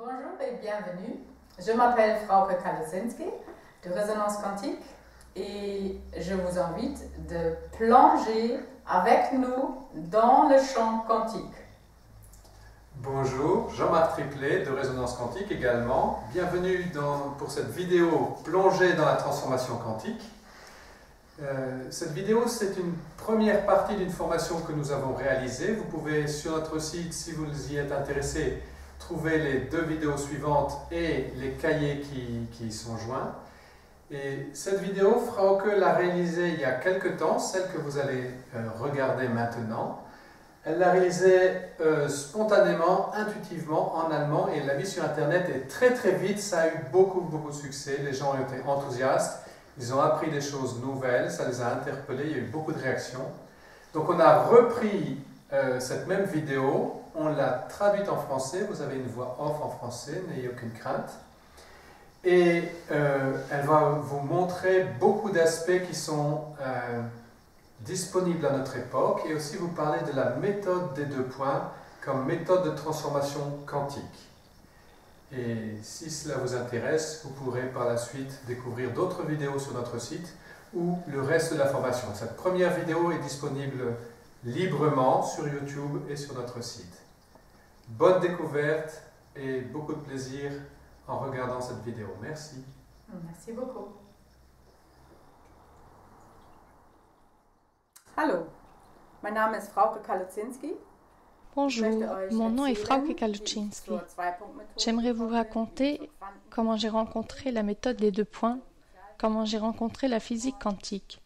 Bonjour et bienvenue. Je m'appelle Frauke Kalusinski de Résonance Quantique et je vous invite de plonger avec nous dans le champ quantique. Bonjour, Jean-Marc Triplet de Résonance Quantique également. Bienvenue pour cette vidéo plongée dans la transformation quantique. Cette vidéo, c'est une première partie d'une formation que nous avons réalisée. Vous pouvez sur notre site, si vous y êtes intéressé, trouver les 2 vidéos suivantes et les cahiers qui y sont joints. Et cette vidéo, Frauke l'a réalisée il y a quelques temps, celle que vous allez regarder maintenant. Elle l'a réalisée spontanément, intuitivement, en allemand, et l'a mise sur Internet, et très très vite, ça a eu beaucoup de succès. Les gens ont été enthousiastes, ils ont appris des choses nouvelles, ça les a interpellés, il y a eu beaucoup de réactions. Donc on a repris cette même vidéo, on l'a traduite en français, vous avez une voix off en français, n'ayez aucune crainte. Et elle va vous montrer beaucoup d'aspects qui sont disponibles à notre époque, et aussi vous parler de la méthode des 2 points comme méthode de transformation quantique. Et si cela vous intéresse, vous pourrez par la suite découvrir d'autres vidéos sur notre site ou le reste de la formation. Cette première vidéo est disponible librement sur YouTube et sur notre site. Bonne découverte et beaucoup de plaisir en regardant cette vidéo. Merci. Merci beaucoup. Hallo, mein Name ist Frauke Kalusinski. Bonjour, mon nom est Frauke Kalusinski. J'aimerais vous raconter comment j'ai rencontré la méthode des 2 points, comment j'ai rencontré la physique quantique.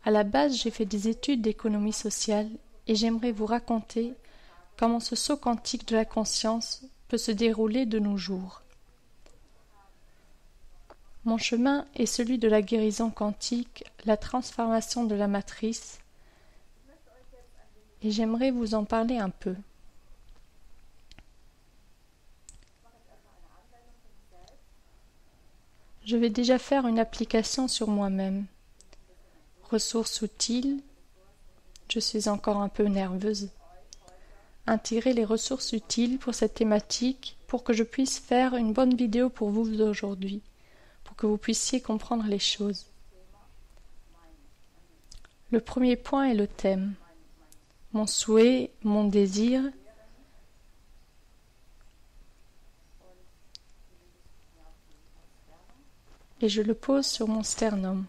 À la base, j'ai fait des études d'économie sociale et j'aimerais vous raconter comment ce saut quantique de la conscience peut se dérouler de nos jours. Mon chemin est celui de la guérison quantique, la transformation de la matrice, et j'aimerais vous en parler un peu. Je vais déjà faire une application sur moi-même. Ressources utiles, je suis encore un peu nerveuse. Intégrer les ressources utiles pour cette thématique pour que je puisse faire une bonne vidéo pour vous aujourd'hui, pour que vous puissiez comprendre les choses. Le premier point est le thème. Mon souhait, mon désir, et je le pose sur mon sternum.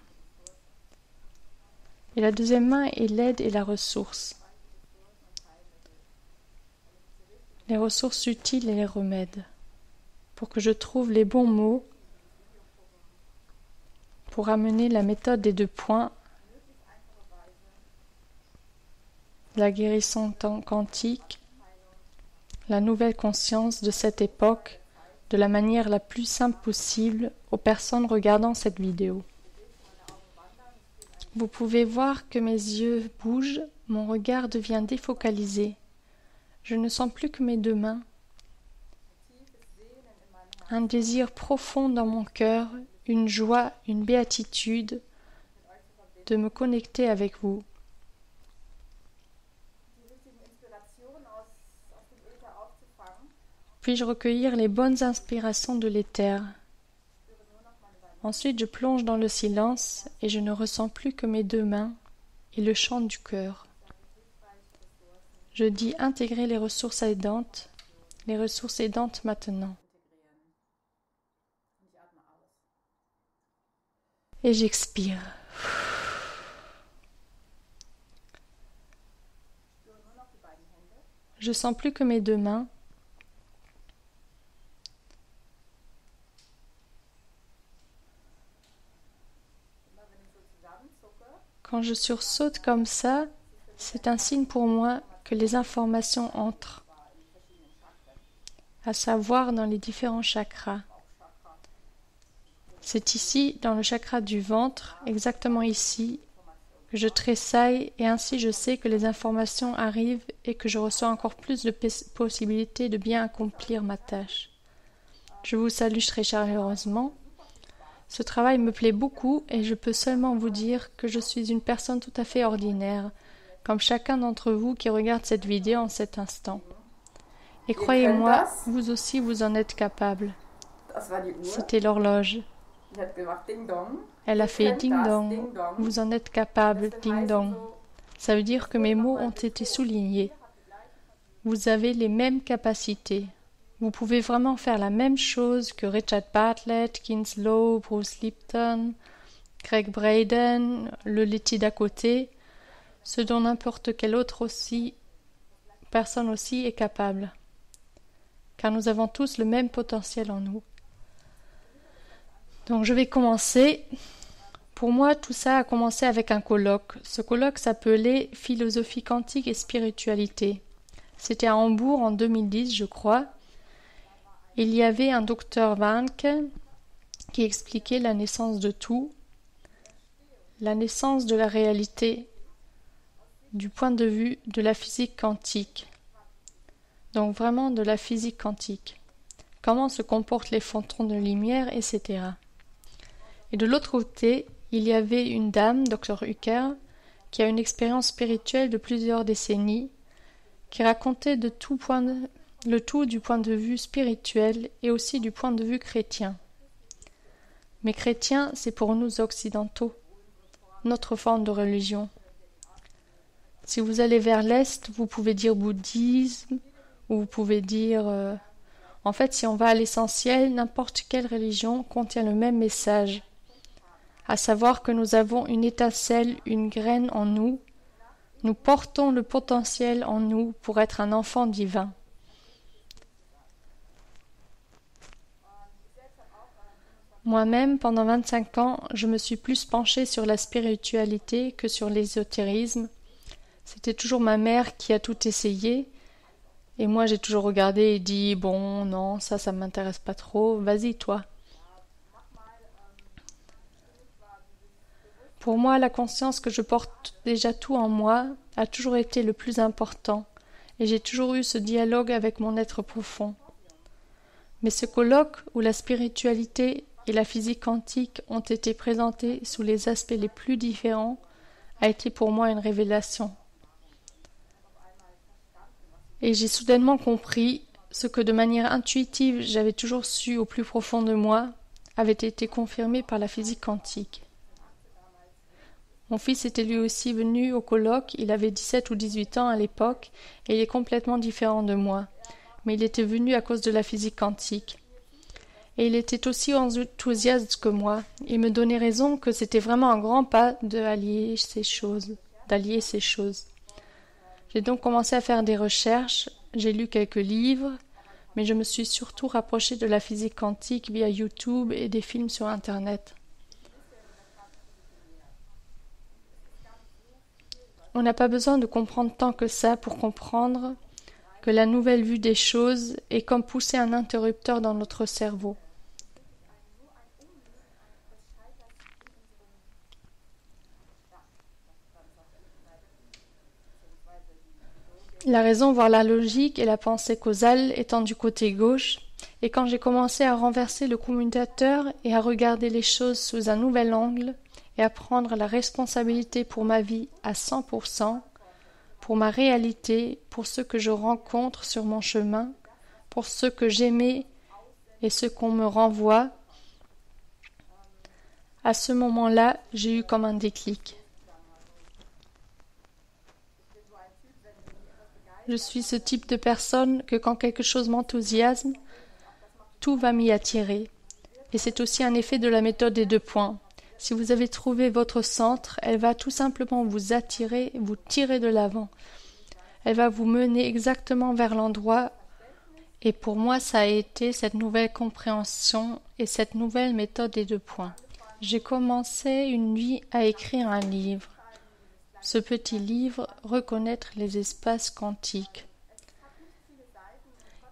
Et la deuxième main est l'aide et la ressource. Les ressources utiles et les remèdes, pour que je trouve les bons mots pour amener la méthode des 2 points, la guérison quantique, la nouvelle conscience de cette époque, de la manière la plus simple possible aux personnes regardant cette vidéo. Vous pouvez voir que mes yeux bougent, mon regard devient défocalisé. Je ne sens plus que mes 2 mains. Un désir profond dans mon cœur, une joie, une béatitude de me connecter avec vous. Puis-je recueillir les bonnes inspirations de l'éther? Ensuite, je plonge dans le silence et je ne ressens plus que mes 2 mains et le chant du cœur. Je dis intégrer les ressources aidantes maintenant. Et j'expire. Je sens plus que mes 2 mains. Quand je sursaute comme ça, c'est un signe pour moi que les informations entrent, à savoir dans les différents chakras. C'est ici, dans le chakra du ventre, exactement ici, que je tressaille et ainsi je sais que les informations arrivent et que je reçois encore plus de possibilités de bien accomplir ma tâche. Je vous salue très chaleureusement. Ce travail me plaît beaucoup et je peux seulement vous dire que je suis une personne tout à fait ordinaire, comme chacun d'entre vous qui regarde cette vidéo en cet instant. Et croyez-moi, vous aussi vous en êtes capable. C'était l'horloge. Elle a fait ding-dong. Vous en êtes capable, ding-dong. Ça veut dire que mes mots ont été soulignés. Vous avez les mêmes capacités. Vous pouvez vraiment faire la même chose que Richard Bartlett, Kinslow, Bruce Lipton, Greg Braden, le laitier d'à côté, ce dont n'importe quelle autre personne aussi est capable. Car nous avons tous le même potentiel en nous. Donc je vais commencer. Pour moi, tout ça a commencé avec un colloque. Ce colloque s'appelait « Philosophie quantique et spiritualité ». C'était à Hambourg en 2010, je crois. Il y avait un docteur Wanke qui expliquait la naissance de tout, la naissance de la réalité, du point de vue de la physique quantique. Donc vraiment de la physique quantique. Comment se comportent les photons de lumière, etc. Et de l'autre côté, il y avait une dame, Dr Hucker, qui a une expérience spirituelle de plusieurs décennies, qui racontait le tout du point de vue spirituel et aussi du point de vue chrétien. Mais chrétien, c'est pour nous occidentaux, notre forme de religion. Si vous allez vers l'Est, vous pouvez dire bouddhisme, ou vous pouvez dire... En fait, si on va à l'essentiel, n'importe quelle religion contient le même message, à savoir que nous avons une étincelle, une graine en nous, nous portons le potentiel en nous pour être un enfant divin. Moi-même, pendant 25 ans, je me suis plus penchée sur la spiritualité que sur l'ésotérisme. C'était toujours ma mère qui a tout essayé, et moi j'ai toujours regardé et dit « Bon, non, ça m'intéresse pas trop, vas-y toi ». Pour moi, la conscience que je porte déjà tout en moi a toujours été le plus important, et j'ai toujours eu ce dialogue avec mon être profond. Mais ce colloque où la spiritualité et la physique quantique ont été présentés sous les aspects les plus différents a été pour moi une révélation. Et j'ai soudainement compris ce que de manière intuitive j'avais toujours su au plus profond de moi avait été confirmé par la physique quantique. Mon fils était lui aussi venu au colloque, il avait 17 ou 18 ans à l'époque, et il est complètement différent de moi. Mais il était venu à cause de la physique quantique. Et il était aussi enthousiaste que moi. Il me donnait raison que c'était vraiment un grand pas d'allier ces choses. J'ai donc commencé à faire des recherches, j'ai lu quelques livres, mais je me suis surtout rapprochée de la physique quantique via YouTube et des films sur Internet. On n'a pas besoin de comprendre tant que ça pour comprendre que la nouvelle vue des choses est comme pousser un interrupteur dans notre cerveau. La raison, voire la logique et la pensée causale étant du côté gauche, et quand j'ai commencé à renverser le commutateur et à regarder les choses sous un nouvel angle, et à prendre la responsabilité pour ma vie à 100%, pour ma réalité, pour ce que je rencontre sur mon chemin, pour ce que j'aimais et ce qu'on me renvoie, à ce moment-là, j'ai eu comme un déclic. Je suis ce type de personne que quand quelque chose m'enthousiasme, tout va m'y attirer. Et c'est aussi un effet de la méthode des 2 points. Si vous avez trouvé votre centre, elle va tout simplement vous attirer, vous tirer de l'avant. Elle va vous mener exactement vers l'endroit. Et pour moi, ça a été cette nouvelle compréhension et cette nouvelle méthode des 2 points. J'ai commencé une nuit à écrire un livre. Ce petit livre, Reconnaître les espaces quantiques.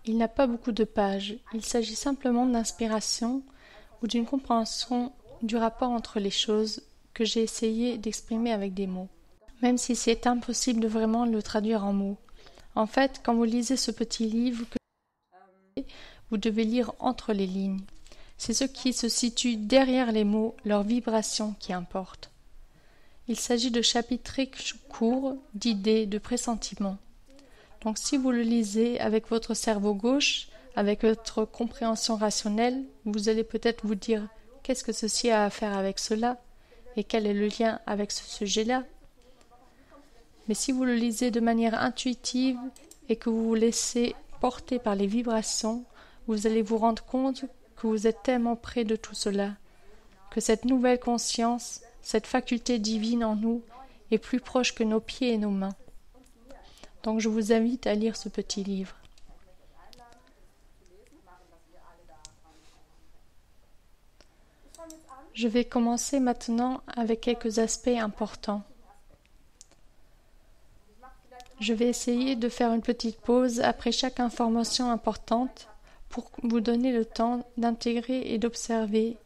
Il n'a pas beaucoup de pages. Il s'agit simplement d'inspiration ou d'une compréhension du rapport entre les choses que j'ai essayé d'exprimer avec des mots, même si c'est impossible de vraiment le traduire en mots. En fait, quand vous lisez ce petit livre, vous devez lire entre les lignes. C'est ce qui se situe derrière les mots, leur vibration qui importe. Il s'agit de chapitres courts, d'idées, de pressentiments. Donc si vous le lisez avec votre cerveau gauche, avec votre compréhension rationnelle, vous allez peut-être vous dire « Qu'est-ce que ceci a à faire avec cela ? Et quel est le lien avec ce sujet-là » Mais si vous le lisez de manière intuitive et que vous vous laissez porter par les vibrations, vous allez vous rendre compte que vous êtes tellement près de tout cela, que cette nouvelle conscience, cette faculté divine en nous, est plus proche que nos pieds et nos mains. Donc je vous invite à lire ce petit livre. Je vais commencer maintenant avec quelques aspects importants. Je vais essayer de faire une petite pause après chaque information importante pour vous donner le temps d'intégrer et d'observer,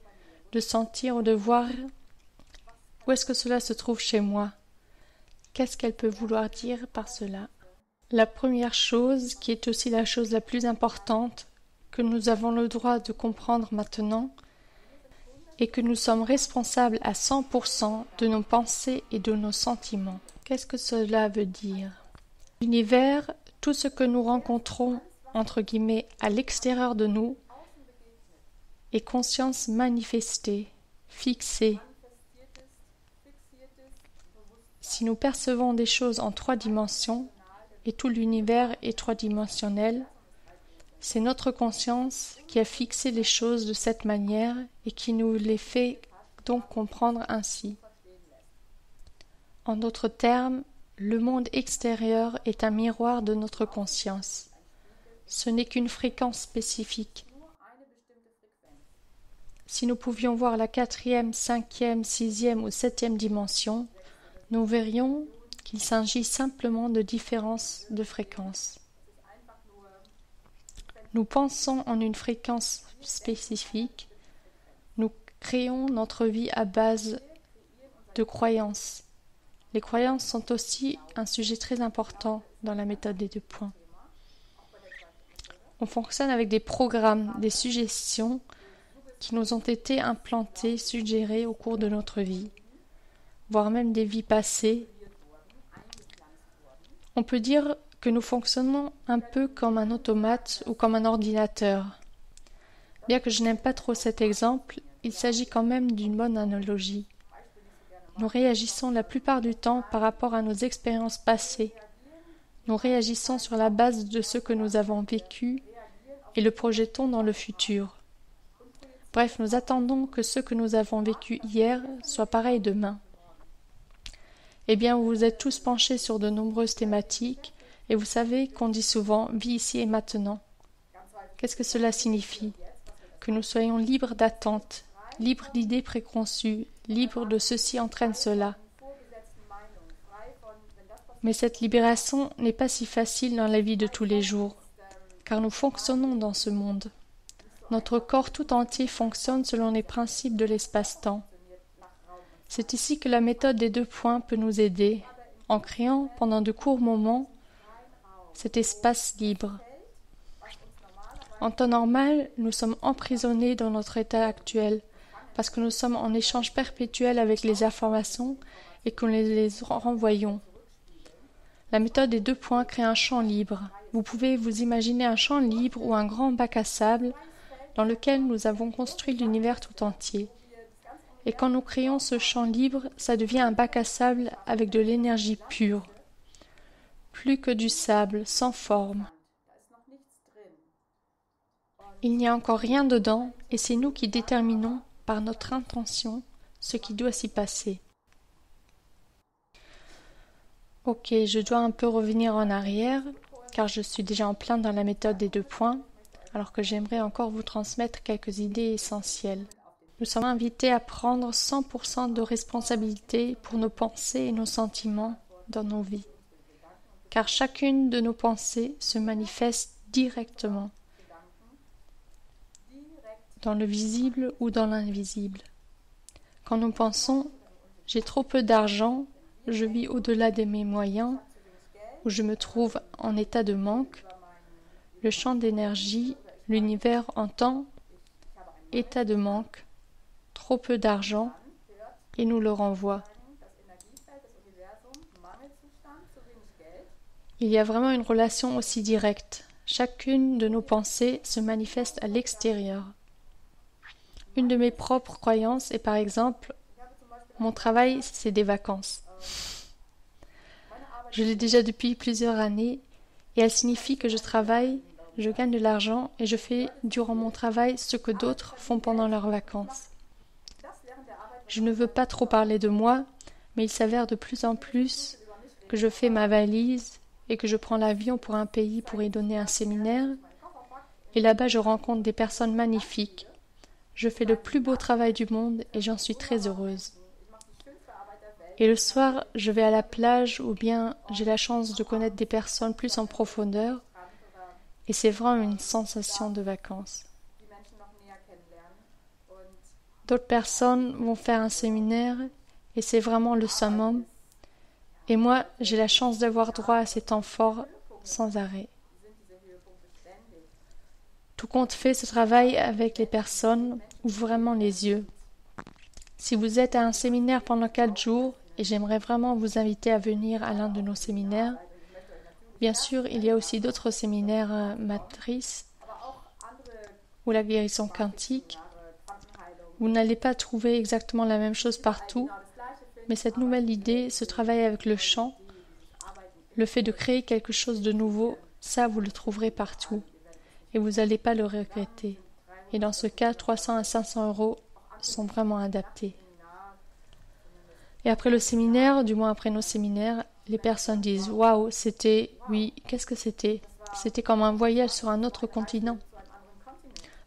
de sentir ou de voir où est-ce que cela se trouve chez moi. Qu'est-ce qu'elle peut vouloir dire par cela? La première chose, qui est aussi la chose la plus importante, que nous avons le droit de comprendre maintenant, et que nous sommes responsables à 100% de nos pensées et de nos sentiments. Qu'est-ce que cela veut dire? L'univers, tout ce que nous rencontrons, entre guillemets, à l'extérieur de nous, est conscience manifestée, fixée. Si nous percevons des choses en 3 dimensions, et tout l'univers est 3-dimensionnel, c'est notre conscience qui a fixé les choses de cette manière et qui nous les fait donc comprendre ainsi. En d'autres termes, le monde extérieur est un miroir de notre conscience. Ce n'est qu'une fréquence spécifique. Si nous pouvions voir la 4e, 5e, 6e ou 7e dimension, nous verrions qu'il s'agit simplement de différences de fréquences. Nous pensons en une fréquence spécifique, nous créons notre vie à base de croyances. Les croyances sont aussi un sujet très important dans la méthode des 2 points. On fonctionne avec des programmes, des suggestions qui nous ont été implantées, suggérées au cours de notre vie, voire même des vies passées. On peut dire que nous fonctionnons un peu comme un automate ou comme un ordinateur. Bien que je n'aime pas trop cet exemple, il s'agit quand même d'une bonne analogie. Nous réagissons la plupart du temps par rapport à nos expériences passées. Nous réagissons sur la base de ce que nous avons vécu et le projetons dans le futur. Bref, nous attendons que ce que nous avons vécu hier soit pareil demain. Eh bien, vous vous êtes tous penchés sur de nombreuses thématiques et vous savez qu'on dit souvent « vie ici et maintenant ». Qu'est-ce que cela signifie? Que nous soyons libres d'attente, libres d'idées préconçues, libres de ceci entraîne cela. Mais cette libération n'est pas si facile dans la vie de tous les jours, car nous fonctionnons dans ce monde. Notre corps tout entier fonctionne selon les principes de l'espace-temps. C'est ici que la méthode des 2 points peut nous aider, en créant, pendant de courts moments, cet espace libre. En temps normal, nous sommes emprisonnés dans notre état actuel, parce que nous sommes en échange perpétuel avec les informations et que nous les renvoyons. La méthode des 2 points crée un champ libre. Vous pouvez vous imaginer un champ libre ou un grand bac à sable dans lequel nous avons construit l'univers tout entier. Et quand nous créons ce champ libre, ça devient un bac à sable avec de l'énergie pure. Plus que du sable, sans forme. Il n'y a encore rien dedans, et c'est nous qui déterminons, par notre intention, ce qui doit s'y passer. Ok, je dois un peu revenir en arrière, car je suis déjà en plein dans la méthode des 2 points, alors que j'aimerais encore vous transmettre quelques idées essentielles. Nous sommes invités à prendre 100% de responsabilité pour nos pensées et nos sentiments dans nos vies, car chacune de nos pensées se manifeste directement, dans le visible ou dans l'invisible. Quand nous pensons « j'ai trop peu d'argent, je vis au-delà de mes moyens » ou « je me trouve en état de manque », le champ d'énergie, l'univers entend « état de manque », trop peu d'argent, et nous le renvoie. Il y a vraiment une relation aussi directe. Chacune de nos pensées se manifeste à l'extérieur. Une de mes propres croyances est par exemple, mon travail, c'est des vacances. Je l'ai déjà depuis plusieurs années et elle signifie que je travaille, je gagne de l'argent et je fais durant mon travail ce que d'autres font pendant leurs vacances. Je ne veux pas trop parler de moi, mais il s'avère de plus en plus que je fais ma valise et que je prends l'avion pour un pays pour y donner un séminaire. Et là-bas, je rencontre des personnes magnifiques. Je fais le plus beau travail du monde et j'en suis très heureuse. Et le soir, je vais à la plage ou bien j'ai la chance de connaître des personnes plus en profondeur et c'est vraiment une sensation de vacances. D'autres personnes vont faire un séminaire et c'est vraiment le summum. Et moi, j'ai la chance d'avoir droit à ces temps forts sans arrêt. Tout compte fait, ce travail avec les personnes ouvre vraiment les yeux. Si vous êtes à un séminaire pendant 4 jours, et j'aimerais vraiment vous inviter à venir à l'un de nos séminaires, bien sûr, il y a aussi d'autres séminaires matrices ou la guérison quantique. Vous n'allez pas trouver exactement la même chose partout, mais cette nouvelle idée, ce travail avec le chant, le fait de créer quelque chose de nouveau, ça vous le trouverez partout et vous n'allez pas le regretter. Et dans ce cas, 300 à 500 € sont vraiment adaptés. Et après le séminaire, du moins après nos séminaires, les personnes disent « Waouh, c'était... Oui, qu'est-ce que c'était ? C'était comme un voyage sur un autre continent. »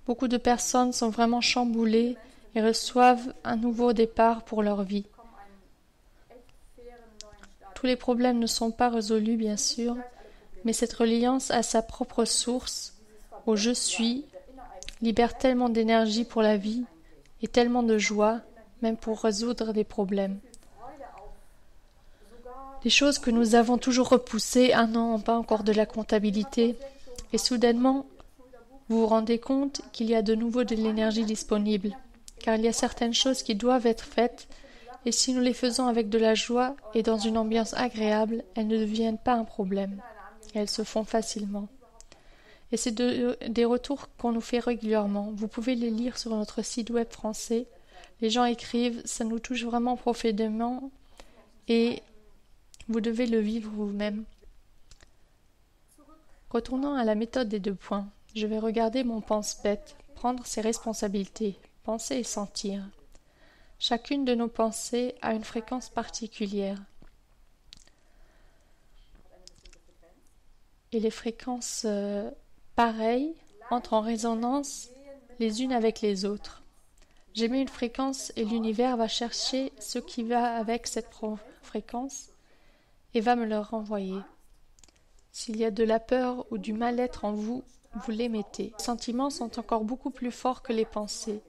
Beaucoup de personnes sont vraiment chamboulées et reçoivent un nouveau départ pour leur vie. Tous les problèmes ne sont pas résolus, bien sûr, mais cette reliance à sa propre source, au « je suis », libère tellement d'énergie pour la vie et tellement de joie, même pour résoudre des problèmes. Des choses que nous avons toujours repoussées, non, pas encore de la comptabilité, et soudainement, vous vous rendez compte qu'il y a de nouveau de l'énergie disponible, car il y a certaines choses qui doivent être faites, et si nous les faisons avec de la joie et dans une ambiance agréable, elles ne deviennent pas un problème, et elles se font facilement. Et c'est des retours qu'on nous fait régulièrement. Vous pouvez les lire sur notre site web français. Les gens écrivent, ça nous touche vraiment profondément, et vous devez le vivre vous-même. Retournons à la méthode des 2 points. Je vais regarder mon pense-bête, prendre ses responsabilités, penser et sentir. Chacune de nos pensées a une fréquence particulière. Et les fréquences pareilles entrent en résonance les unes avec les autres. J'émets une fréquence et l'univers va chercher ce qui va avec cette fréquence et va me le renvoyer. S'il y a de la peur ou du mal-être en vous, vous l'émettez. Les sentiments sont encore beaucoup plus forts que les pensées.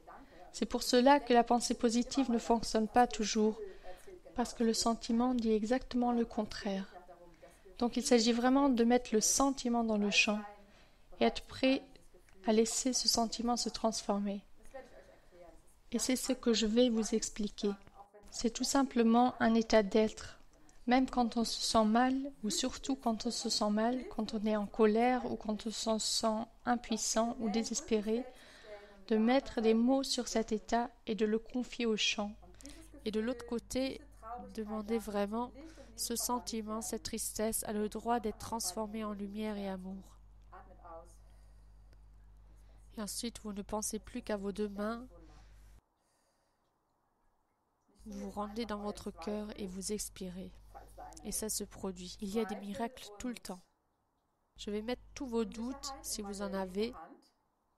C'est pour cela que la pensée positive ne fonctionne pas toujours, parce que le sentiment dit exactement le contraire. Donc il s'agit vraiment de mettre le sentiment dans le champ et être prêt à laisser ce sentiment se transformer. Et c'est ce que je vais vous expliquer. C'est tout simplement un état d'être. Même quand on se sent mal, ou surtout quand on se sent mal, quand on est en colère ou quand on se sent impuissant ou désespéré, de mettre des mots sur cet état et de le confier au chant. Et de l'autre côté, demander vraiment ce sentiment, cette tristesse a le droit d'être transformé en lumière et amour. Et ensuite, vous ne pensez plus qu'à vos 2 mains. Vous vous rendez dans votre cœur et vous expirez. Et ça se produit. Il y a des miracles tout le temps. Je vais mettre tous vos doutes, si vous en avez,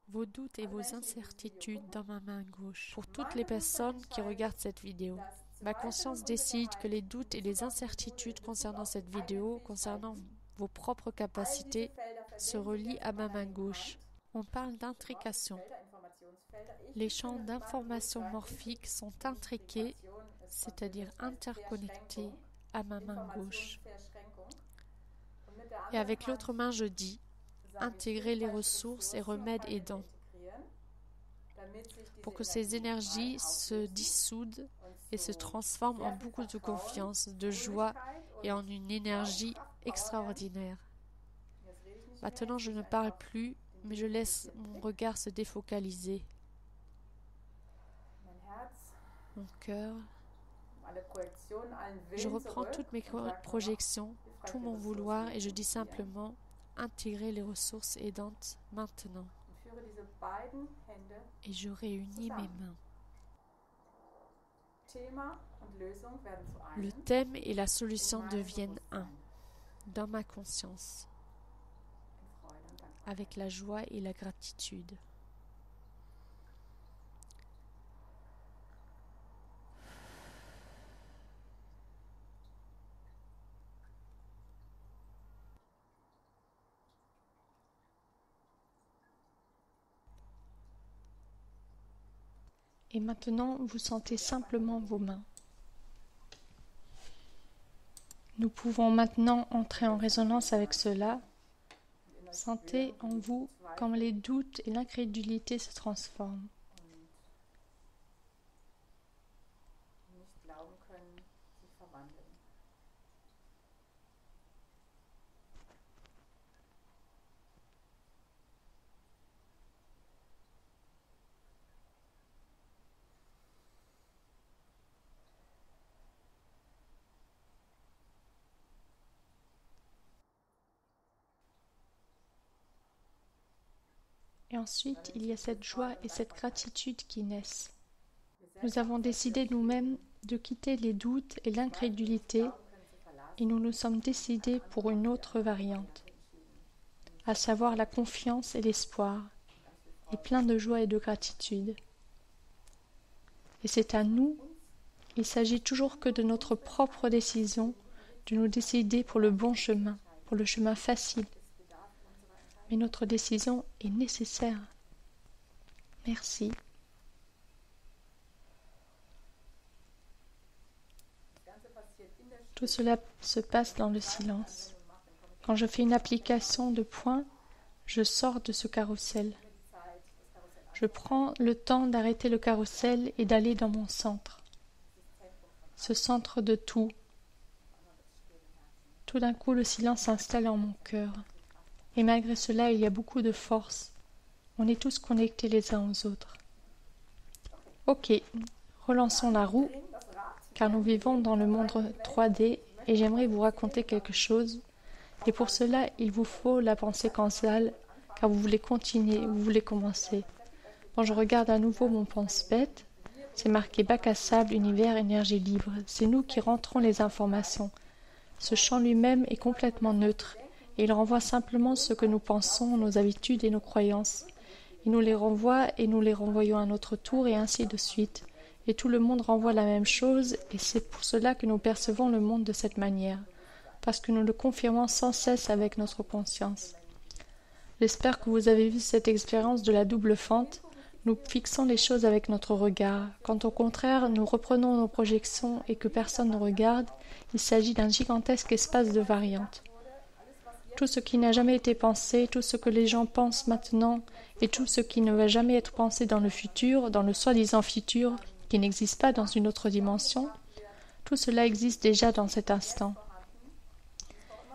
vos doutes et vos incertitudes dans ma main gauche. Pour toutes les personnes qui regardent cette vidéo, ma conscience décide que les doutes et les incertitudes concernant cette vidéo, concernant vos propres capacités, se relient à ma main gauche. On parle d'intrication. Les champs d'information morphiques sont intriqués, c'est-à-dire interconnectés à ma main gauche. Et avec l'autre main, je dis intégrer les ressources et remèdes aidants pour que ces énergies se dissoudent et se transforment en beaucoup de confiance, de joie et en une énergie extraordinaire. Maintenant, je ne parle plus, mais je laisse mon regard se défocaliser. Mon cœur. Je reprends toutes mes projections, tout mon vouloir et je dis simplement intégrer les ressources aidantes maintenant. Et je réunis mes mains. Le thème et la solution deviennent un, dans ma conscience, avec la joie et la gratitude. Et maintenant, vous sentez simplement vos mains. Nous pouvons maintenant entrer en résonance avec cela. Sentez en vous comme les doutes et l'incrédulité se transforment. Et ensuite, il y a cette joie et cette gratitude qui naissent. Nous avons décidé nous-mêmes de quitter les doutes et l'incrédulité et nous nous sommes décidés pour une autre variante, à savoir la confiance et l'espoir, et plein de joie et de gratitude. Et c'est à nous, il s'agit toujours que de notre propre décision, de nous décider pour le bon chemin, pour le chemin facile. Mais notre décision est nécessaire. Merci. Tout cela se passe dans le silence. Quand je fais une application de points, je sors de ce carrousel. Je prends le temps d'arrêter le carrousel et d'aller dans mon centre. Ce centre de tout. Tout d'un coup, le silence s'installe en mon cœur. Et malgré cela, il y a beaucoup de force. On est tous connectés les uns aux autres. Ok, relançons la roue, car nous vivons dans le monde 3D et j'aimerais vous raconter quelque chose. Et pour cela, il vous faut la pensée causale, car vous voulez continuer, vous voulez commencer. Quand je regarde à nouveau mon pense-bête, c'est marqué bac à sable, univers, énergie libre. C'est nous qui rentrons les informations. Ce champ lui-même est complètement neutre. Et il renvoie simplement ce que nous pensons, nos habitudes et nos croyances. Il nous les renvoie et nous les renvoyons à notre tour et ainsi de suite. Et tout le monde renvoie la même chose et c'est pour cela que nous percevons le monde de cette manière, parce que nous le confirmons sans cesse avec notre conscience. J'espère que vous avez vu cette expérience de la double fente. Nous fixons les choses avec notre regard. Quand au contraire nous reprenons nos projections et que personne ne regarde, il s'agit d'un gigantesque espace de variantes. Tout ce qui n'a jamais été pensé, tout ce que les gens pensent maintenant et tout ce qui ne va jamais être pensé dans le futur, dans le soi-disant futur, qui n'existe pas dans une autre dimension, tout cela existe déjà dans cet instant.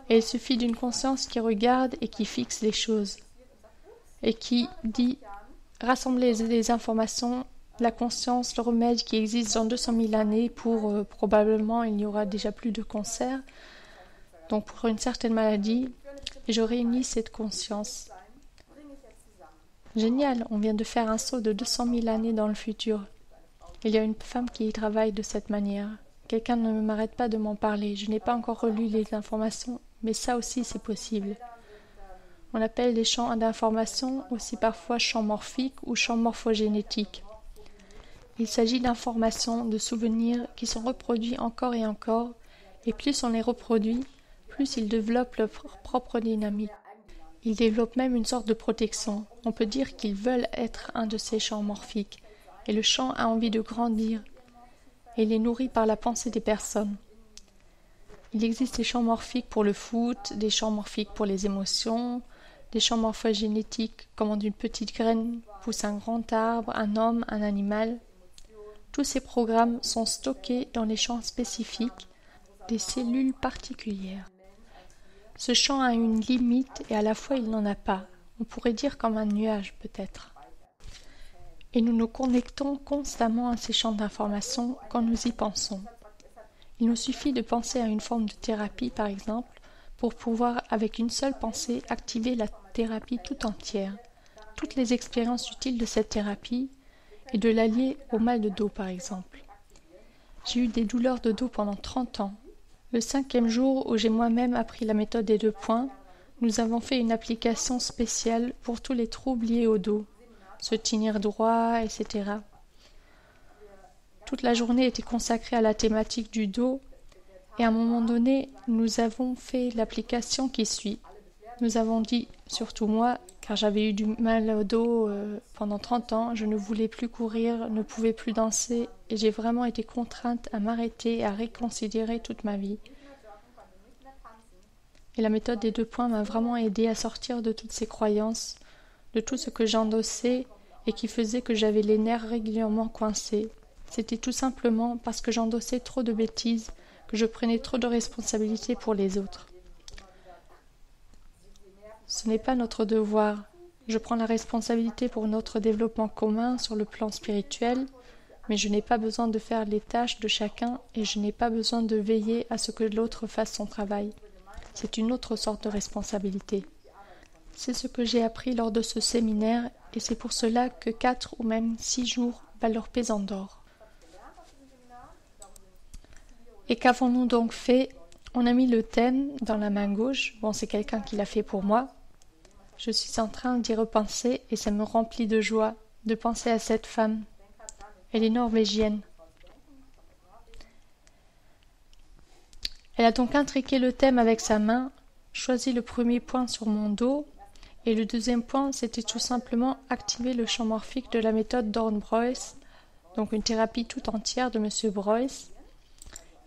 Et il suffit d'une conscience qui regarde et qui fixe les choses et qui dit « Rassemblez les informations, la conscience, le remède qui existe dans 200 000 années pour probablement il n'y aura déjà plus de cancer. » Donc pour une certaine maladie, je réunis cette conscience. Génial, on vient de faire un saut de 200 000 années dans le futur. Il y a une femme qui y travaille de cette manière. Quelqu'un ne m'arrête pas de m'en parler. Je n'ai pas encore relu les informations, mais ça aussi c'est possible. On appelle les champs d'information aussi parfois champs morphiques ou champs morphogénétiques. Il s'agit d'informations, de souvenirs qui sont reproduits encore et encore, et plus on les reproduit, plus ils développent leur propre dynamique. Ils développent même une sorte de protection. On peut dire qu'ils veulent être un de ces champs morphiques. Et le champ a envie de grandir. Et il est nourri par la pensée des personnes. Il existe des champs morphiques pour le foot, des champs morphiques pour les émotions, des champs morphogénétiques, comme d'une petite graine pousse un grand arbre, un homme, un animal. Tous ces programmes sont stockés dans les champs spécifiques des cellules particulières. Ce champ a une limite et à la fois il n'en a pas. On pourrait dire comme un nuage peut-être. Et nous nous connectons constamment à ces champs d'information quand nous y pensons. Il nous suffit de penser à une forme de thérapie par exemple pour pouvoir avec une seule pensée activer la thérapie tout entière, toutes les expériences utiles de cette thérapie et de l'allier au mal de dos par exemple. J'ai eu des douleurs de dos pendant 30 ans. Le 5e jour où j'ai moi-même appris la méthode des 2 points, nous avons fait une application spéciale pour tous les troubles liés au dos, se tenir droit, etc. Toute la journée était consacrée à la thématique du dos et à un moment donné, nous avons fait l'application qui suit. Nous avons dit, surtout moi, car j'avais eu du mal au dos pendant 30 ans, je ne voulais plus courir, ne pouvais plus danser et j'ai vraiment été contrainte à m'arrêter et à reconsidérer toute ma vie. Et la méthode des 2 points m'a vraiment aidée à sortir de toutes ces croyances, de tout ce que j'endossais et qui faisait que j'avais les nerfs régulièrement coincés. C'était tout simplement parce que j'endossais trop de bêtises, que je prenais trop de responsabilités pour les autres. Ce n'est pas notre devoir. Je prends la responsabilité pour notre développement commun sur le plan spirituel, mais je n'ai pas besoin de faire les tâches de chacun et je n'ai pas besoin de veiller à ce que l'autre fasse son travail. C'est une autre sorte de responsabilité. C'est ce que j'ai appris lors de ce séminaire et c'est pour cela que 4 ou même 6 jours valent pesant d'or. Et qu'avons-nous donc fait? On a mis le thème dans la main gauche. Bon, c'est quelqu'un qui l'a fait pour moi. Je suis en train d'y repenser et ça me remplit de joie de penser à cette femme. Elle est norvégienne. Elle a donc intriqué le thème avec sa main, choisi le premier point sur mon dos, et le deuxième point, c'était tout simplement activer le champ morphique de la méthode Dorn-Broyes, donc une thérapie tout entière de M. Broyes.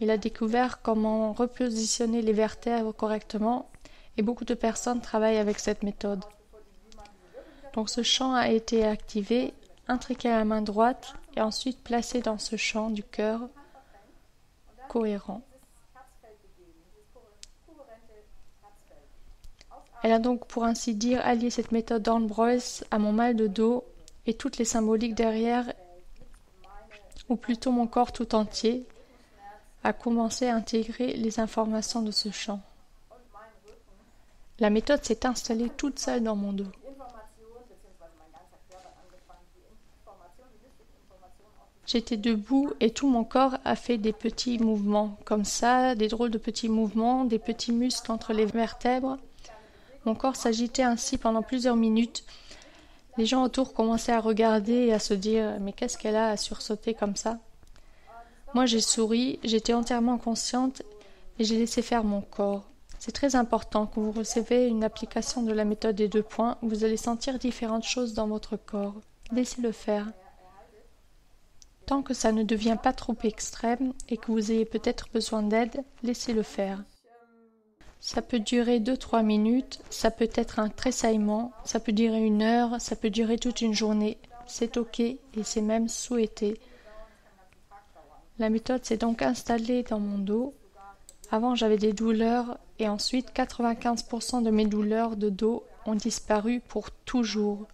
Il a découvert comment repositionner les vertèbres correctement, et beaucoup de personnes travaillent avec cette méthode. Donc ce champ a été activé, intriqué à la main droite, et ensuite placé dans ce champ du cœur cohérent. Elle a donc, pour ainsi dire, allié cette méthode Dorn-Broyes à mon mal de dos et toutes les symboliques derrière, ou plutôt mon corps tout entier, a commencé à intégrer les informations de ce champ. La méthode s'est installée toute seule dans mon dos. J'étais debout et tout mon corps a fait des petits mouvements, comme ça, des drôles de petits mouvements, des petits muscles entre les vertèbres. Mon corps s'agitait ainsi pendant plusieurs minutes. Les gens autour commençaient à regarder et à se dire « Mais qu'est-ce qu'elle a à sursauter comme ça ?» Moi j'ai souri, j'étais entièrement consciente et j'ai laissé faire mon corps. C'est très important quand vous recevez une application de la méthode des 2 points, vous allez sentir différentes choses dans votre corps. Laissez-le faire. Tant que ça ne devient pas trop extrême et que vous ayez peut-être besoin d'aide, laissez-le faire. Ça peut durer 2-3 minutes, ça peut être un tressaillement, ça peut durer 1 heure, ça peut durer toute une journée. C'est ok et c'est même souhaité. La méthode s'est donc installée dans mon dos. Avant, j'avais des douleurs et ensuite 95% de mes douleurs de dos ont disparu pour toujours.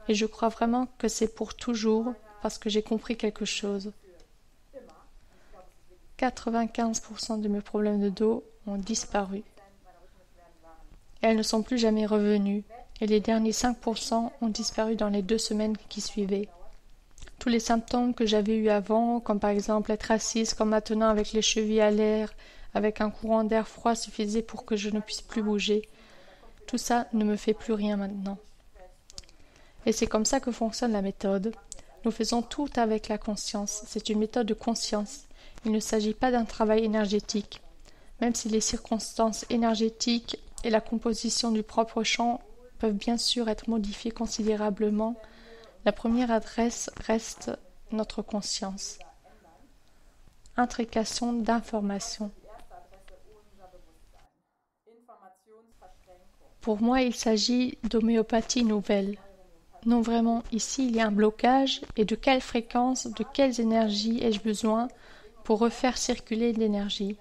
Et je crois vraiment que c'est pour toujours parce que j'ai compris quelque chose. 95% de mes problèmes de dos ont disparu. Et elles ne sont plus jamais revenues. Et les derniers 5% ont disparu dans les 2 semaines qui suivaient. Tous les symptômes que j'avais eus avant, comme par exemple être assise comme maintenant avec les chevilles à l'air, avec un courant d'air froid suffisait pour que je ne puisse plus bouger. Tout ça ne me fait plus rien maintenant. Et c'est comme ça que fonctionne la méthode. Nous faisons tout avec la conscience. C'est une méthode de conscience. Il ne s'agit pas d'un travail énergétique. Même si les circonstances énergétiques et la composition du propre champ peuvent bien sûr être modifiées considérablement, la première adresse reste notre conscience. Intrication d'informations. Pour moi, il s'agit d'homéopathie nouvelle. Non, vraiment, ici, il y a un blocage, et de quelle fréquence, de quelles énergies ai-je besoin pour refaire circuler l'énergie?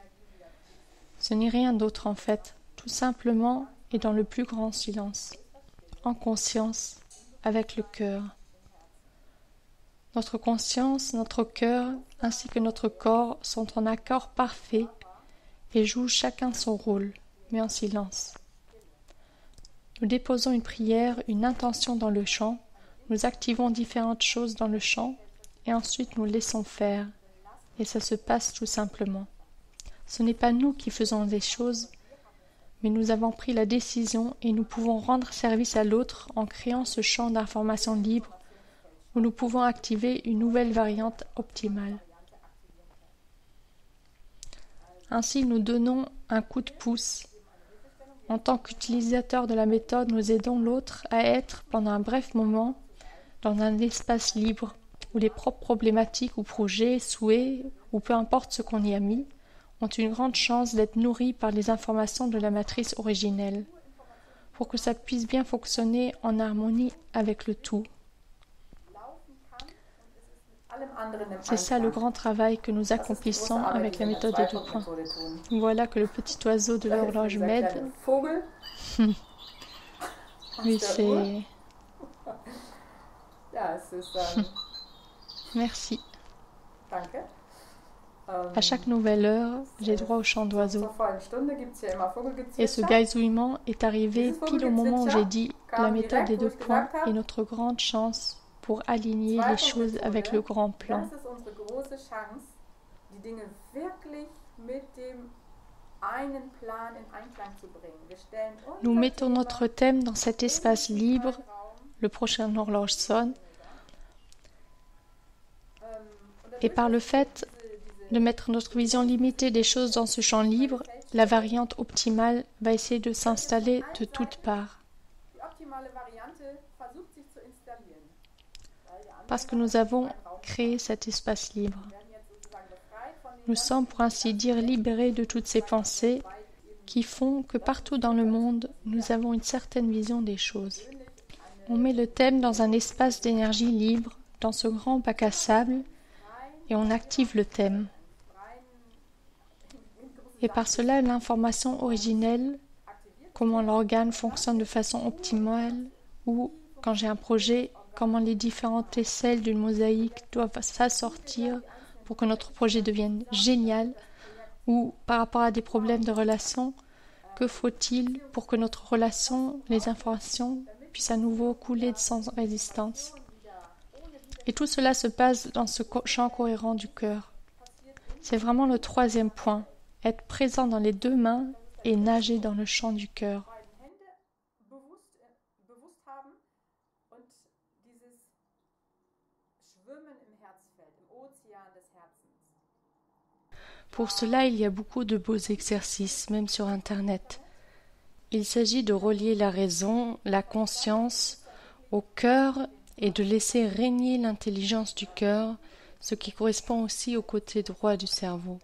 Ce n'est rien d'autre en fait. tout simplement et dans le plus grand silence, en conscience, avec le cœur. Notre conscience, notre cœur, ainsi que notre corps sont en accord parfait et jouent chacun son rôle, mais en silence. Nous déposons une prière, une intention dans le chant, nous activons différentes choses dans le chant et ensuite nous laissons faire, et ça se passe tout simplement. Ce n'est pas nous qui faisons les choses, mais nous avons pris la décision et nous pouvons rendre service à l'autre en créant ce champ d'information libre où nous pouvons activer une nouvelle variante optimale. Ainsi, nous donnons un coup de pouce. En tant qu'utilisateurs de la méthode, nous aidons l'autre à être, pendant un bref moment, dans un espace libre où les propres problématiques ou projets, souhaits, ou peu importe ce qu'on y a mis, ont une grande chance d'être nourris par les informations de la matrice originelle, pour que ça puisse bien fonctionner en harmonie avec le tout. C'est ça le grand travail que nous accomplissons avec la méthode des 2 points. Voilà que le petit oiseau de l'horloge m'aide. Oui, c'est... Merci. À chaque nouvelle heure, j'ai droit au chant d'oiseau. Et ce gazouillement est arrivé pile au moment où j'ai dit la méthode des 2 points est notre grande chance pour aligner les choses avec le grand plan. Nous mettons notre thème dans cet espace libre, le prochain horloge sonne, et par le fait de mettre notre vision limitée des choses dans ce champ libre, la variante optimale va essayer de s'installer de toutes parts. Parce que nous avons créé cet espace libre. Nous sommes, pour ainsi dire, libérés de toutes ces pensées qui font que partout dans le monde, nous avons une certaine vision des choses. On met le thème dans un espace d'énergie libre, dans ce grand bac à sable, et on active le thème. Et par cela, l'information originelle, comment l'organe fonctionne de façon optimale, ou, quand j'ai un projet, comment les différentes aisselles d'une mosaïque doivent s'assortir pour que notre projet devienne génial, ou par rapport à des problèmes de relation, que faut-il pour que notre relation, les informations, puissent à nouveau couler sans résistance. Et tout cela se passe dans ce champ cohérent du cœur. C'est vraiment le 3e point, être présent dans les 2 mains et nager dans le champ du cœur. Pour cela, il y a beaucoup de beaux exercices, même sur Internet. Il s'agit de relier la raison, la conscience au cœur et de laisser régner l'intelligence du cœur, ce qui correspond aussi au côté droit du cerveau.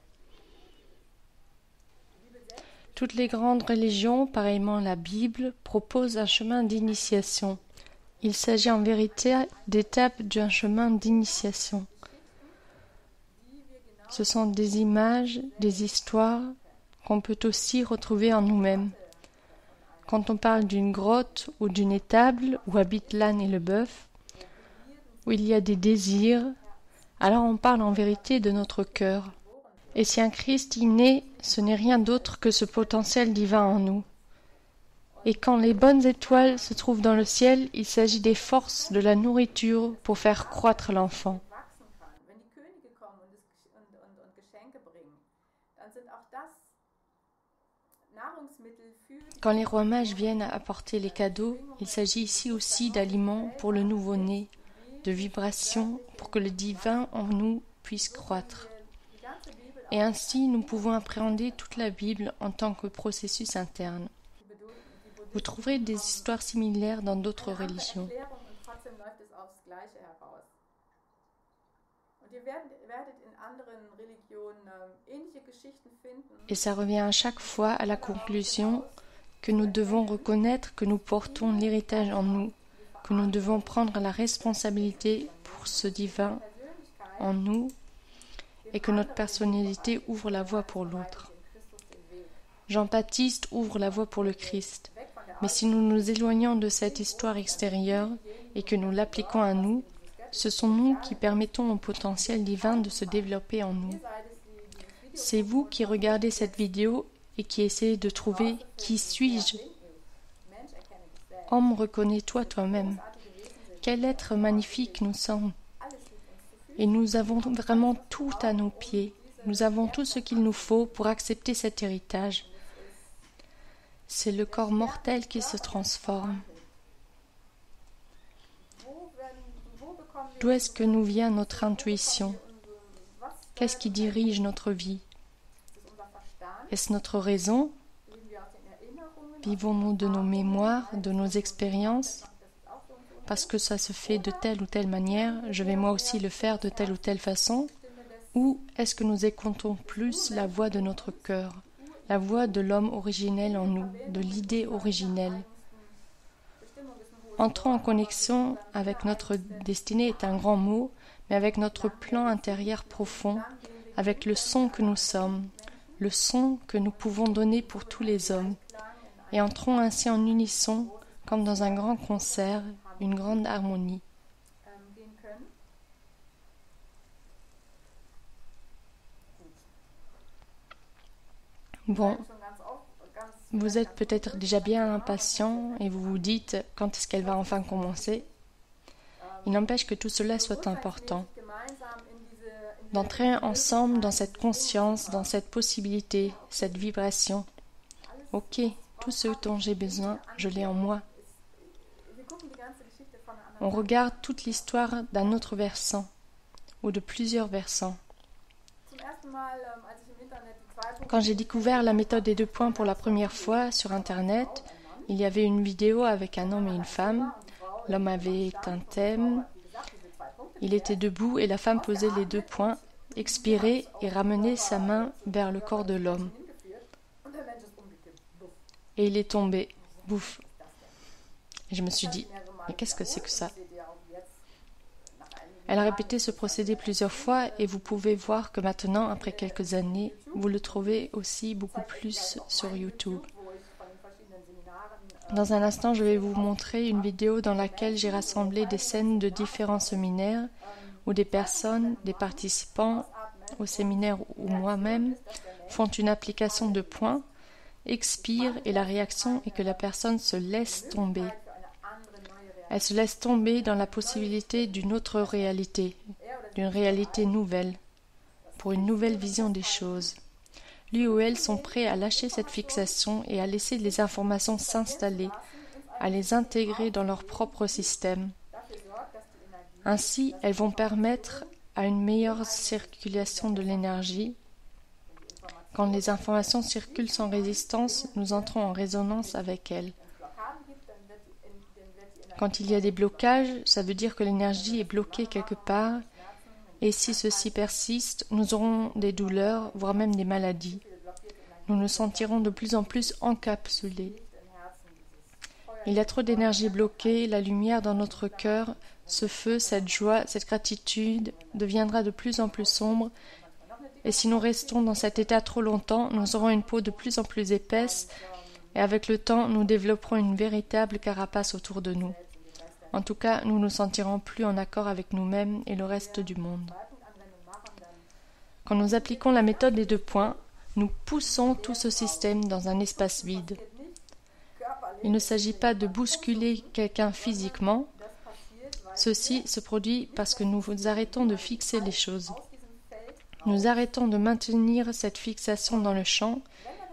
Toutes les grandes religions, pareillement la Bible, proposent un chemin d'initiation. Il s'agit en vérité d'étapes d'un chemin d'initiation. Ce sont des images, des histoires qu'on peut aussi retrouver en nous-mêmes. Quand on parle d'une grotte ou d'une étable où habitent l'âne et le bœuf, où il y a des désirs, alors on parle en vérité de notre cœur. Et si un Christ y naît, ce n'est rien d'autre que ce potentiel divin en nous. Et quand les bonnes étoiles se trouvent dans le ciel, il s'agit des forces de la nourriture pour faire croître l'enfant. Quand les rois mages viennent apporter les cadeaux, il s'agit ici aussi d'aliments pour le nouveau-né, de vibrations pour que le divin en nous puisse croître. Et ainsi, nous pouvons appréhender toute la Bible en tant que processus interne. Vous trouverez des histoires similaires dans d'autres religions. Et ça revient à chaque fois à la conclusion que nous devons reconnaître que nous portons l'héritage en nous, que nous devons prendre la responsabilité pour ce divin en nous et que notre personnalité ouvre la voie pour l'autre. Jean-Baptiste ouvre la voie pour le Christ. Mais si nous nous éloignons de cette histoire extérieure et que nous l'appliquons à nous, ce sont nous qui permettons au potentiel divin de se développer en nous. C'est vous qui regardez cette vidéo et qui essayez de trouver « Qui suis-je » Homme, reconnais-toi toi-même. Quel être magnifique nous sommes. Et nous avons vraiment tout à nos pieds. Nous avons tout ce qu'il nous faut pour accepter cet héritage. C'est le corps mortel qui se transforme. D'où est-ce que nous vient notre intuition? Qu'est-ce qui dirige notre vie? Est-ce notre raison? Vivons-nous de nos mémoires, de nos expériences? Parce que ça se fait de telle ou telle manière, je vais moi aussi le faire de telle ou telle façon? Ou est-ce que nous écoutons plus la voix de notre cœur, la voix de l'homme originel en nous, de l'idée originelle? Entrons en connexion avec notre destinée est un grand mot, mais avec notre plan intérieur profond, avec le son que nous sommes, le son que nous pouvons donner pour tous les hommes, et entrons ainsi en unisson, comme dans un grand concert, une grande harmonie. Bon, vous êtes peut-être déjà bien impatient et vous vous dites quand est-ce qu'elle va enfin commencer. Il n'empêche que tout cela soit important. D'entrer ensemble dans cette conscience, dans cette possibilité, cette vibration. Ok, tout ce dont j'ai besoin, je l'ai en moi. On regarde toute l'histoire d'un autre versant, ou de plusieurs versants. Quand j'ai découvert la méthode des 2 points pour la première fois sur Internet, il y avait une vidéo avec un homme et une femme. L'homme avait un thème. Il était debout et la femme posait les 2 points, expirait et ramenait sa main vers le corps de l'homme. Et il est tombé. Bouf. Et je me suis dit, mais qu'est-ce que c'est que ça? Elle a répété ce procédé plusieurs fois et vous pouvez voir que maintenant, après quelques années, vous le trouvez aussi beaucoup plus sur YouTube. Dans un instant, je vais vous montrer une vidéo dans laquelle j'ai rassemblé des scènes de différents séminaires où des personnes, des participants au séminaire ou moi-même font une application de points, expirent et la réaction est que la personne se laisse tomber. Elle se laisse tomber dans la possibilité d'une autre réalité, d'une réalité nouvelle, pour une nouvelle vision des choses. Lui ou elle sont prêts à lâcher cette fixation et à laisser les informations s'installer, à les intégrer dans leur propre système. Ainsi, elles vont permettre à une meilleure circulation de l'énergie. Quand les informations circulent sans résistance, nous entrons en résonance avec elles. Quand il y a des blocages, ça veut dire que l'énergie est bloquée quelque part, et si ceci persiste, nous aurons des douleurs, voire même des maladies. Nous nous sentirons de plus en plus encapsulés. Il y a trop d'énergie bloquée, la lumière dans notre cœur, ce feu, cette joie, cette gratitude deviendra de plus en plus sombre, et si nous restons dans cet état trop longtemps, nous aurons une peau de plus en plus épaisse, et avec le temps, nous développerons une véritable carapace autour de nous. En tout cas, nous nous sentirons plus en accord avec nous-mêmes et le reste du monde. Quand nous appliquons la méthode des 2 points, nous poussons tout ce système dans un espace vide. Il ne s'agit pas de bousculer quelqu'un physiquement. Ceci se produit parce que nous arrêtons de fixer les choses. Nous arrêtons de maintenir cette fixation dans le champ,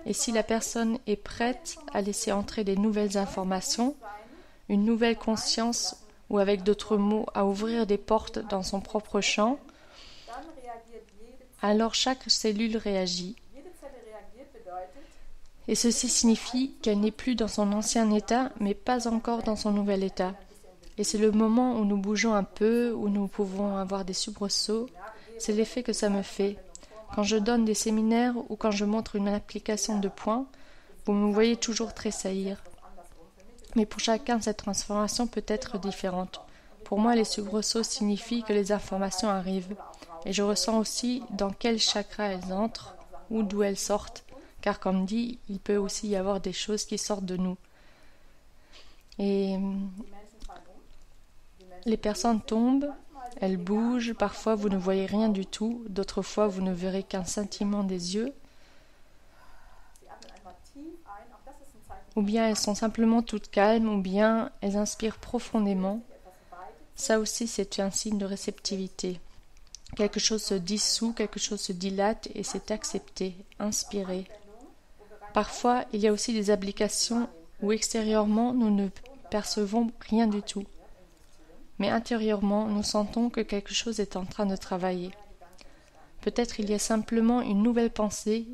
et si la personne est prête à laisser entrer des nouvelles informations, une nouvelle conscience, ou avec d'autres mots, à ouvrir des portes dans son propre champ, alors chaque cellule réagit. Et ceci signifie qu'elle n'est plus dans son ancien état, mais pas encore dans son nouvel état. Et c'est le moment où nous bougeons un peu, où nous pouvons avoir des soubresauts. C'est l'effet que ça me fait. Quand je donne des séminaires ou quand je montre une application de points, vous me voyez toujours tressaillir. Mais pour chacun, cette transformation peut être différente. Pour moi, les soubresauts signifient que les informations arrivent. Et je ressens aussi dans quel chakra elles entrent ou d'où elles sortent, car comme dit, il peut aussi y avoir des choses qui sortent de nous. Et les personnes tombent, elles bougent, parfois vous ne voyez rien du tout, d'autres fois vous ne verrez qu'un scintillement des yeux, ou bien elles sont simplement toutes calmes, ou bien elles inspirent profondément. Ça aussi c'est un signe de réceptivité. Quelque chose se dissout, quelque chose se dilate et c'est accepté, inspiré. Parfois, il y a aussi des applications où extérieurement nous ne percevons rien du tout. Mais intérieurement, nous sentons que quelque chose est en train de travailler. Peut-être il y a simplement une nouvelle pensée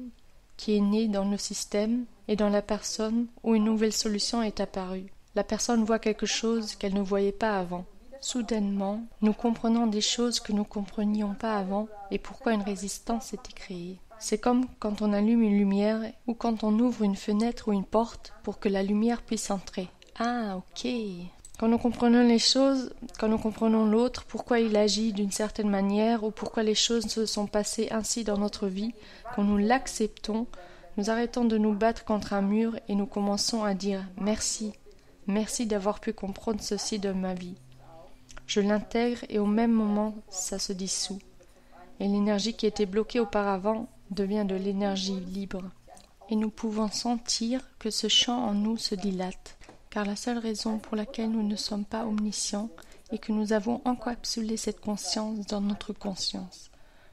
qui est née dans le système et dans la personne où une nouvelle solution est apparue. La personne voit quelque chose qu'elle ne voyait pas avant. Soudainement, nous comprenons des choses que nous ne comprenions pas avant et pourquoi une résistance s'était créée. C'est comme quand on allume une lumière ou quand on ouvre une fenêtre ou une porte pour que la lumière puisse entrer. Ah, ok. Quand nous comprenons les choses, quand nous comprenons l'autre, pourquoi il agit d'une certaine manière ou pourquoi les choses se sont passées ainsi dans notre vie, quand nous l'acceptons, nous arrêtons de nous battre contre un mur et nous commençons à dire « Merci, merci d'avoir pu comprendre ceci de ma vie ». Je l'intègre et au même moment, ça se dissout. Et l'énergie qui était bloquée auparavant devient de l'énergie libre. Et nous pouvons sentir que ce champ en nous se dilate. Car la seule raison pour laquelle nous ne sommes pas omniscients est que nous avons encapsulé cette conscience dans notre conscience.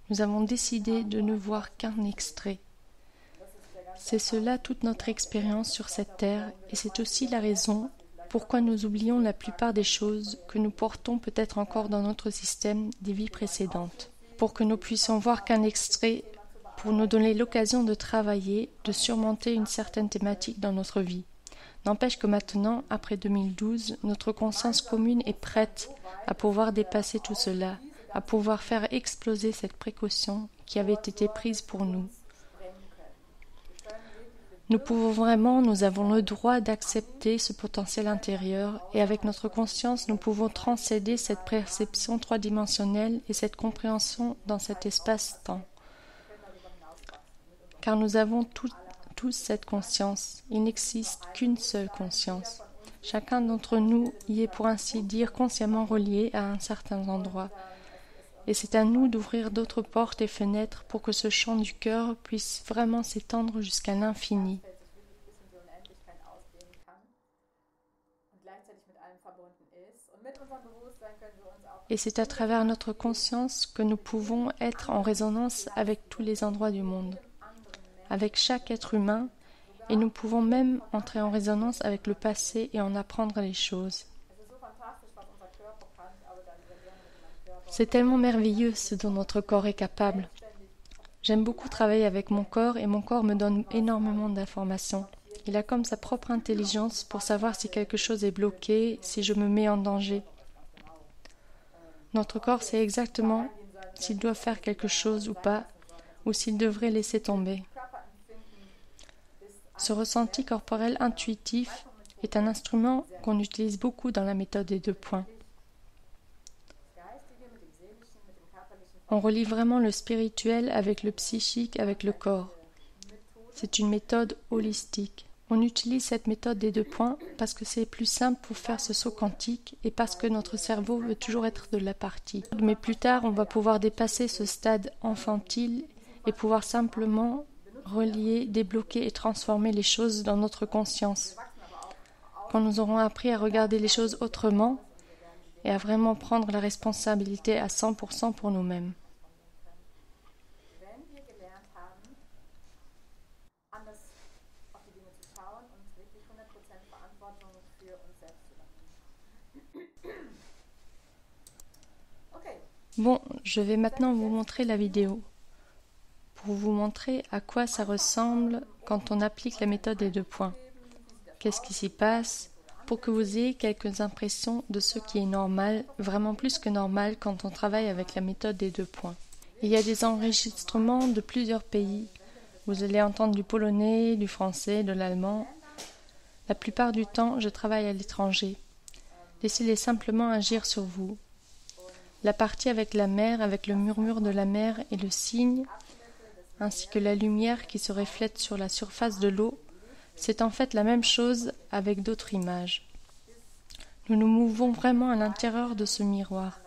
Nous avons décidé de ne voir qu'un extrait. C'est cela toute notre expérience sur cette terre et c'est aussi la raison pourquoi nous oublions la plupart des choses que nous portons peut-être encore dans notre système des vies précédentes. Pour que nous puissions voir qu'un extrait, pour nous donner l'occasion de travailler, de surmonter une certaine thématique dans notre vie. N'empêche que maintenant, après 2012, notre conscience commune est prête à pouvoir dépasser tout cela, à pouvoir faire exploser cette précaution qui avait été prise pour nous. Nous pouvons vraiment, nous avons le droit d'accepter ce potentiel intérieur et avec notre conscience, nous pouvons transcender cette perception trois-dimensionnelle et cette compréhension dans cet espace-temps. Car nous avons tous cette conscience. Il n'existe qu'une seule conscience. Chacun d'entre nous y est pour ainsi dire consciemment relié à un certain endroit. Et c'est à nous d'ouvrir d'autres portes et fenêtres pour que ce champ du cœur puisse vraiment s'étendre jusqu'à l'infini. Et c'est à travers notre conscience que nous pouvons être en résonance avec tous les endroits du monde, avec chaque être humain, et nous pouvons même entrer en résonance avec le passé et en apprendre les choses. C'est tellement merveilleux ce dont notre corps est capable. J'aime beaucoup travailler avec mon corps et mon corps me donne énormément d'informations. Il a comme sa propre intelligence pour savoir si quelque chose est bloqué, si je me mets en danger. Notre corps sait exactement s'il doit faire quelque chose ou pas, ou s'il devrait laisser tomber. Ce ressenti corporel intuitif est un instrument qu'on utilise beaucoup dans la méthode des 2 points. On relie vraiment le spirituel avec le psychique, avec le corps. C'est une méthode holistique. On utilise cette méthode des 2 points parce que c'est plus simple pour faire ce saut quantique et parce que notre cerveau veut toujours être de la partie. Mais plus tard, on va pouvoir dépasser ce stade infantile et pouvoir simplement relier, débloquer et transformer les choses dans notre conscience. Quand nous aurons appris à regarder les choses autrement et à vraiment prendre la responsabilité à 100% pour nous-mêmes. Bon, je vais maintenant vous montrer la vidéo pour vous montrer à quoi ça ressemble quand on applique la méthode des 2 points. Qu'est-ce qui s'y passe pour que vous ayez quelques impressions de ce qui est normal, vraiment plus que normal quand on travaille avec la méthode des 2 points. Il y a des enregistrements de plusieurs pays. Vous allez entendre du polonais, du français, de l'allemand. La plupart du temps, je travaille à l'étranger. Laissez-les simplement agir sur vous. La partie avec la mer, avec le murmure de la mer et le signe, ainsi que la lumière qui se reflète sur la surface de l'eau, c'est en fait la même chose avec d'autres images. Nous nous mouvons vraiment à l'intérieur de ce miroir.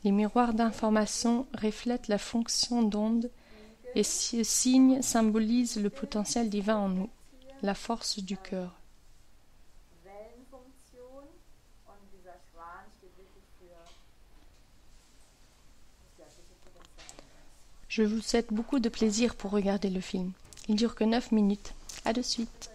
Les miroirs d'information reflètent la fonction d'onde et ce signe symbolise le potentiel divin en nous, la force du cœur. Je vous souhaite beaucoup de plaisir pour regarder le film. Il dure que 9 minutes. À de suite.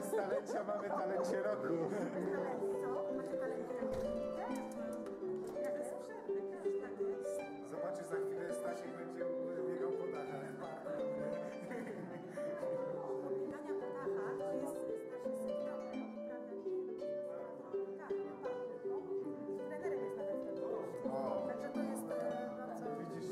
Bez talencia mamy talencie roku. Zobaczysz, za chwilę Stasiek będzie biegał po dachach. Biegania po dachach to jest Stasiek syndromem. Trenerem jest nawet wtedy. Także to jest bardzo... Widzisz?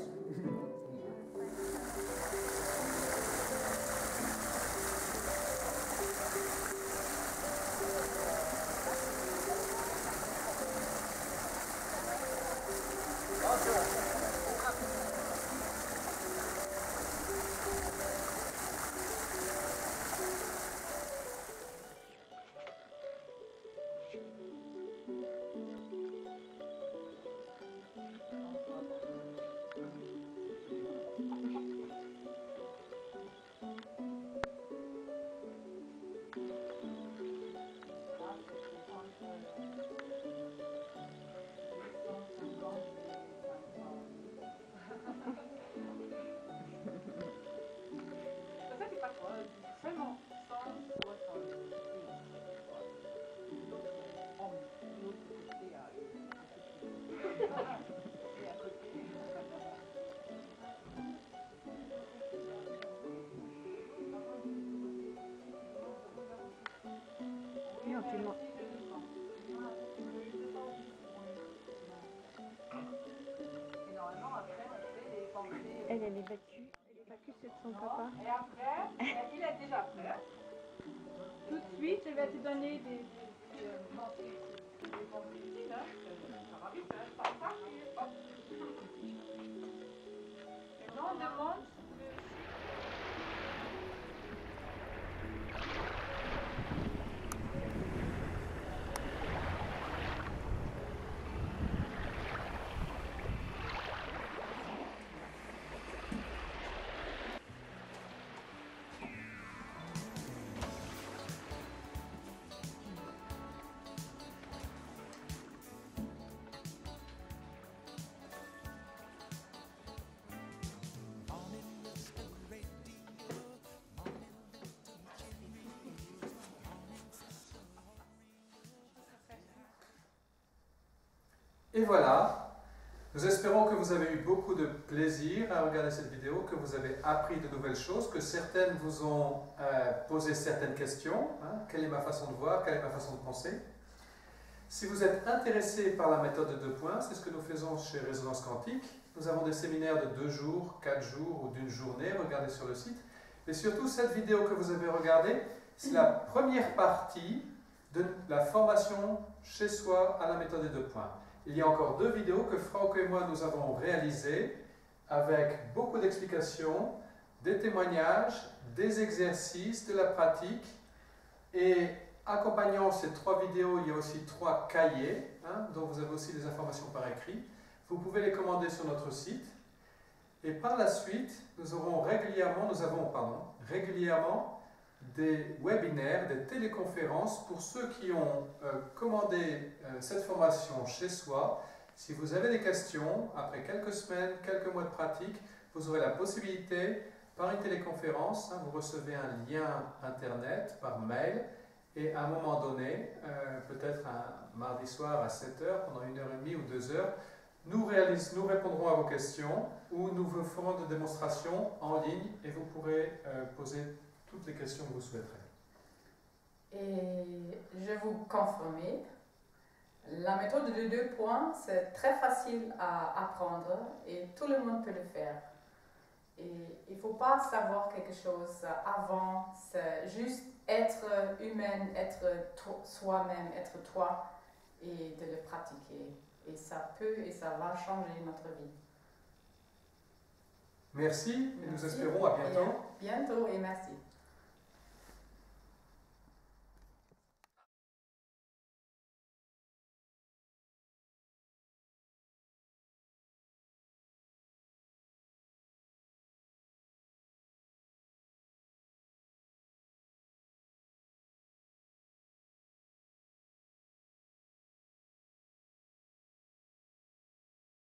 Elle évacue celle de son papa. Et après, il est déjà prêt. Tout de suite, je vais te donner des ça va vite, hein, ça, hop. Maintenant, on demande Et voilà, nous espérons que vous avez eu beaucoup de plaisir à regarder cette vidéo, que vous avez appris de nouvelles choses, que certaines vous ont posé certaines questions. Hein, quelle est ma façon de voir, quelle est ma façon de penser? Si vous êtes intéressé par la méthode de 2 points, c'est ce que nous faisons chez Résonance Quantique. Nous avons des séminaires de 2 jours, 4 jours ou d'1 journée, regardez sur le site. Mais surtout, cette vidéo que vous avez regardée, c'est la première partie de la formation chez soi à la méthode des 2 points. Il y a encore 2 vidéos que Frauke et moi nous avons réalisées avec beaucoup d'explications, des témoignages, des exercices, de la pratique. Et accompagnant ces 3 vidéos, il y a aussi 3 cahiers, hein, dont vous avez aussi des informations par écrit. Vous pouvez les commander sur notre site. Et par la suite, nous avons régulièrement des webinaires, des téléconférences pour ceux qui ont commandé cette formation chez soi. Si vous avez des questions, après quelques semaines, quelques mois de pratique, vous aurez la possibilité, par une téléconférence, hein, vous recevez un lien internet par mail, et à un moment donné, peut-être un mardi soir à 7h, pendant 1h30 ou 2h, nous répondrons à vos questions ou nous vous ferons des démonstrations en ligne et vous pourrez poser toutes les questions que vous souhaiterez. Et je vous confirme, la méthode de 2 points, c'est très facile à apprendre et tout le monde peut le faire. Et il ne faut pas savoir quelque chose avant, c'est juste être humaine, être soi-même, être toi et de le pratiquer. Et ça peut et ça va changer notre vie. Merci et nous espérons à bientôt. Bientôt et merci.